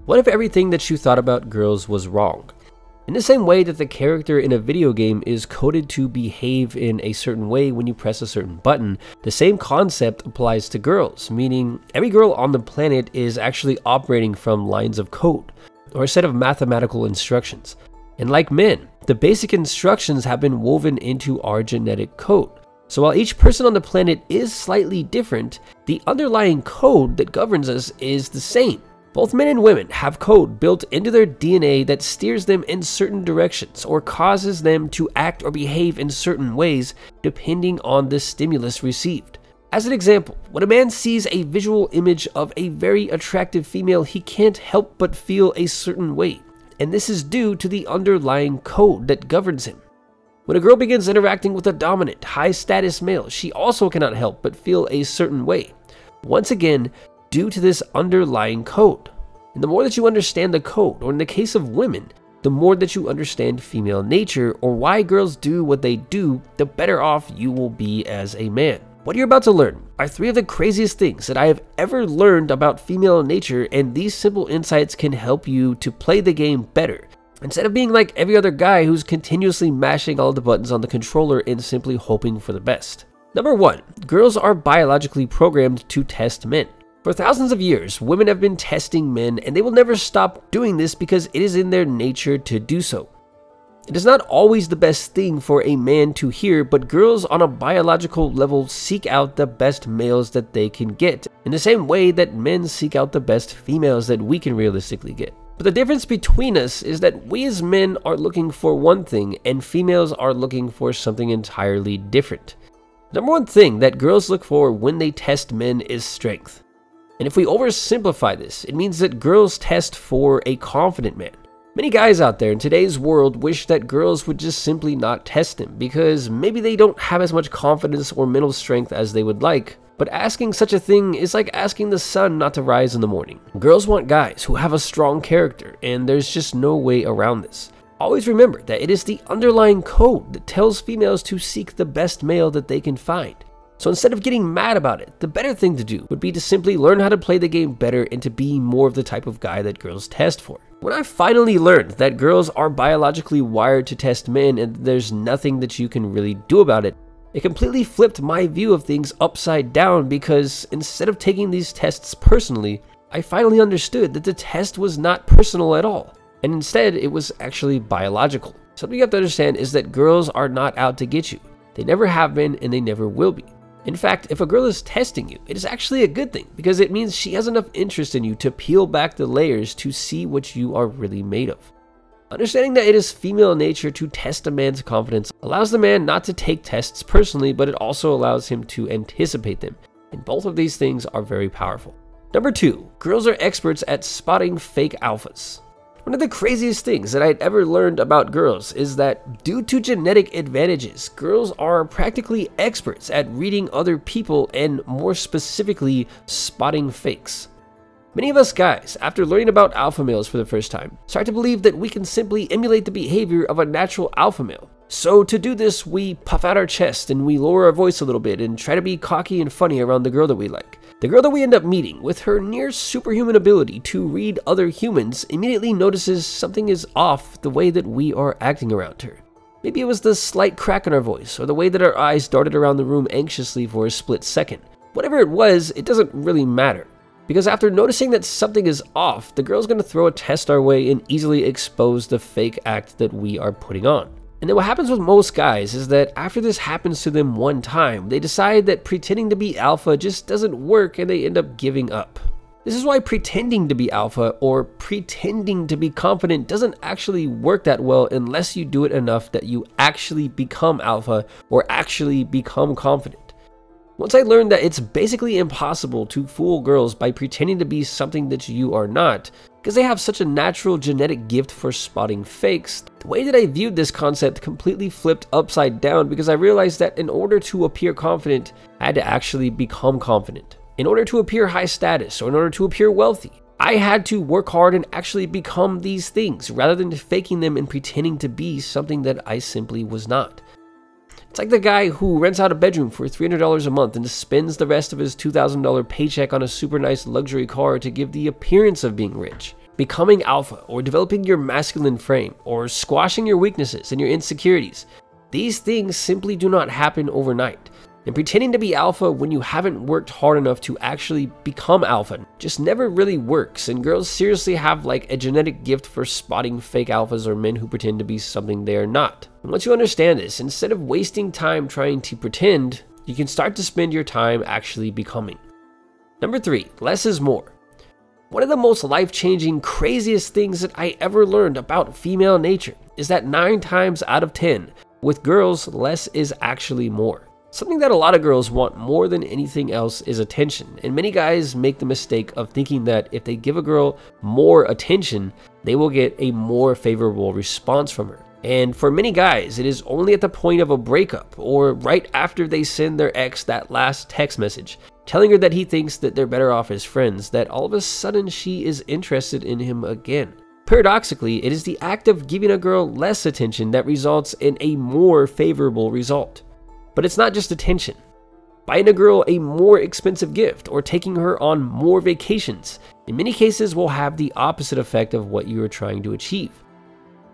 What if everything that you thought about girls was wrong? In the same way that the character in a video game is coded to behave in a certain way when you press a certain button, the same concept applies to girls, meaning every girl on the planet is actually operating from lines of code, or a set of mathematical instructions. And like men, the basic instructions have been woven into our genetic code. So while each person on the planet is slightly different, the underlying code that governs us is the same. Both men and women have code built into their DNA that steers them in certain directions or causes them to act or behave in certain ways depending on the stimulus received. As an example, when a man sees a visual image of a very attractive female, he can't help but feel a certain way, and this is due to the underlying code that governs him. When a girl begins interacting with a dominant, high-status male, she also cannot help but feel a certain way. Once again, due to this underlying code. And the more that you understand the code, or in the case of women, the more that you understand female nature or why girls do what they do, the better off you will be as a man. What you're about to learn are 3 of the craziest things that I have ever learned about female nature, and these simple insights can help you to play the game better, instead of being like every other guy who's continuously mashing all the buttons on the controller and simply hoping for the best. Number 1, girls are biologically programmed to test men. For thousands of years, women have been testing men, and they will never stop doing this because it is in their nature to do so. It is not always the best thing for a man to hear, but girls on a biological level seek out the best males that they can get, in the same way that men seek out the best females that we can realistically get. But the difference between us is that we as men are looking for one thing, and females are looking for something entirely different. Number 1 thing that girls look for when they test men is strength. And if we oversimplify this, it means that girls test for a confident man. Many guys out there in today's world wish that girls would just simply not test them because maybe they don't have as much confidence or mental strength as they would like. But asking such a thing is like asking the sun not to rise in the morning. Girls want guys who have a strong character, and there's just no way around this. Always remember that it is the underlying code that tells females to seek the best male that they can find. So instead of getting mad about it, the better thing to do would be to simply learn how to play the game better and to be more of the type of guy that girls test for. When I finally learned that girls are biologically wired to test men and there's nothing that you can really do about it, it completely flipped my view of things upside down, because instead of taking these tests personally, I finally understood that the test was not personal at all, and instead it was actually biological. Something you have to understand is that girls are not out to get you. They never have been and they never will be. In fact, if a girl is testing you, it is actually a good thing, because it means she has enough interest in you to peel back the layers to see what you are really made of. Understanding that it is female nature to test a man's confidence allows the man not to take tests personally, but it also allows him to anticipate them, and both of these things are very powerful. Number 2, girls are experts at spotting fake alphas. One of the craziest things that I'd ever learned about girls is that due to genetic advantages, girls are practically experts at reading other people and more specifically, spotting fakes. Many of us guys, after learning about alpha males for the first time, start to believe that we can simply emulate the behavior of a natural alpha male. So to do this, we puff out our chest and we lower our voice a little bit and try to be cocky and funny around the girl that we like. The girl that we end up meeting, with her near superhuman ability to read other humans, immediately notices something is off the way that we are acting around her. Maybe it was the slight crack in our voice, or the way that our eyes darted around the room anxiously for a split second. Whatever it was, it doesn't really matter. Because after noticing that something is off, the girl's going to throw a test our way and easily expose the fake act that we are putting on. And then what happens with most guys is that after this happens to them one time, they decide that pretending to be alpha just doesn't work and they end up giving up. This is why pretending to be alpha or pretending to be confident doesn't actually work that well unless you do it enough that you actually become alpha or actually become confident. Once I learned that it's basically impossible to fool girls by pretending to be something that you are not, because they have such a natural genetic gift for spotting fakes, the way that I viewed this concept completely flipped upside down, because I realized that in order to appear confident, I had to actually become confident. In order to appear high status, or in order to appear wealthy, I had to work hard and actually become these things, rather than faking them and pretending to be something that I simply was not. It's like the guy who rents out a bedroom for $300 a month and spends the rest of his $2,000 paycheck on a super nice luxury car to give the appearance of being rich. becoming alpha, or developing your masculine frame, or squashing your weaknesses and your insecurities. These things simply do not happen overnight. And pretending to be alpha when you haven't worked hard enough to actually become alpha just never really works, and girls seriously have like a genetic gift for spotting fake alphas or men who pretend to be something they are not. And once you understand this, instead of wasting time trying to pretend, you can start to spend your time actually becoming. Number 3, less is more. One of the most life-changing, craziest things that I ever learned about female nature is that 9 times out of 10, with girls, less is actually more. Something that a lot of girls want more than anything else is attention, and many guys make the mistake of thinking that if they give a girl more attention, they will get a more favorable response from her. And for many guys, it is only at the point of a breakup or right after they send their ex that last text message, telling her that he thinks that they're better off as friends, that all of a sudden she is interested in him again. Paradoxically, it is the act of giving a girl less attention that results in a more favorable result. But it's not just attention. Buying a girl a more expensive gift or taking her on more vacations, in many cases will have the opposite effect of what you are trying to achieve.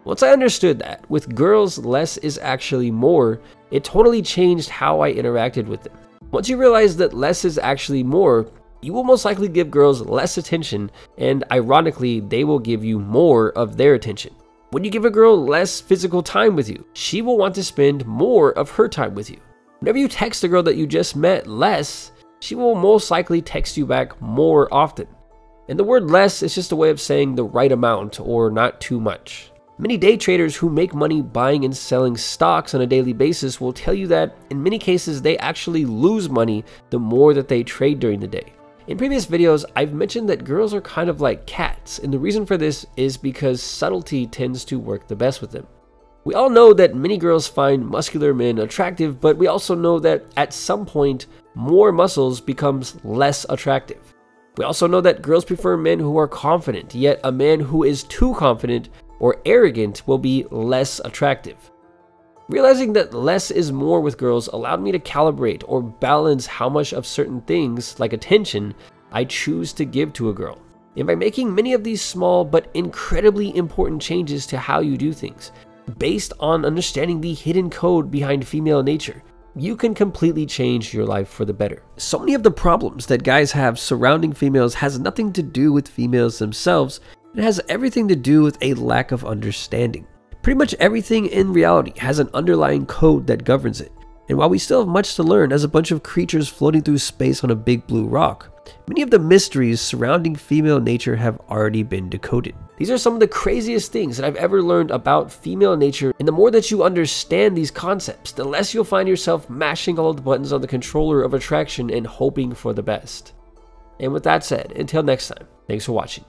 Once I understood that, with girls less is actually more, it totally changed how I interacted with them. Once you realize that less is actually more, you will most likely give girls less attention, and ironically, they will give you more of their attention. When you give a girl less physical time with you, she will want to spend more of her time with you. Whenever you text a girl that you just met less, she will most likely text you back more often. And the word less is just a way of saying the right amount or not too much. Many day traders who make money buying and selling stocks on a daily basis will tell you that in many cases they actually lose money the more that they trade during the day. In previous videos, I've mentioned that girls are kind of like cats, and the reason for this is because subtlety tends to work the best with them. We all know that many girls find muscular men attractive, but we also know that at some point, more muscles becomes less attractive. We also know that girls prefer men who are confident, yet a man who is too confident or arrogant will be less attractive. Realizing that less is more with girls allowed me to calibrate or balance how much of certain things, like attention, I choose to give to a girl. And by making many of these small but incredibly important changes to how you do things, based on understanding the hidden code behind female nature, you can completely change your life for the better. So many of the problems that guys have surrounding females has nothing to do with females themselves. It has everything to do with a lack of understanding. Pretty much everything in reality has an underlying code that governs it. And while we still have much to learn as a bunch of creatures floating through space on a big blue rock, many of the mysteries surrounding female nature have already been decoded. These are some of the craziest things that I've ever learned about female nature, and the more that you understand these concepts, the less you'll find yourself mashing all of the buttons on the controller of attraction and hoping for the best. And with that said, until next time, thanks for watching.